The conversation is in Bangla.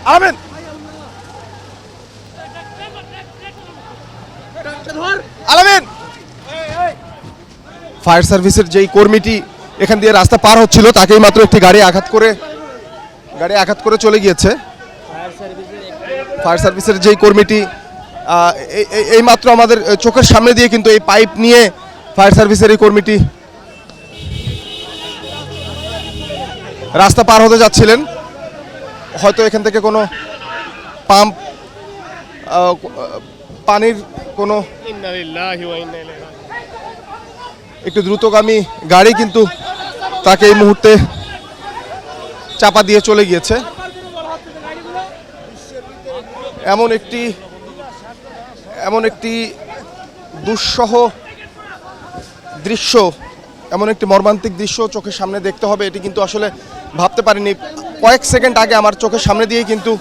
আলামিন আলামিন ফায়ার সার্ভিসের যেই কর্মীটি এখান দিয়ে রাস্তা পার হচ্ছিল তাকেই মাত্র একটি গাড়ি আঘাত করে চলে গিয়েছে। ফায়ার সার্ভিসের যেই কর্মীটি এই মাত্র আমাদের চোখের সামনে দিয়ে কিন্তু এই পাইপ নিয়ে ফায়ার সার্ভিসের এই কর্মীটি রাস্তা পার হতে যাচ্ছিলেন। হয়তো এখান থেকে কোনো পাম্প পানির কোনো একটু দ্রুতগামী গাড়ি কিন্তু তাকে এই মুহূর্তে চাপা দিয়ে চলে গিয়েছে। এমন একটি দুঃসহ দৃশ্য, এমন একটি মর্মান্তিক দৃশ্য চোখের সামনে দেখতে হবে, এটি কিন্তু আসলে ভাবতে পারিনি। কয়েক সেকেন্ড আগে আমার চোখের সামনে দিয়েই কিন্তু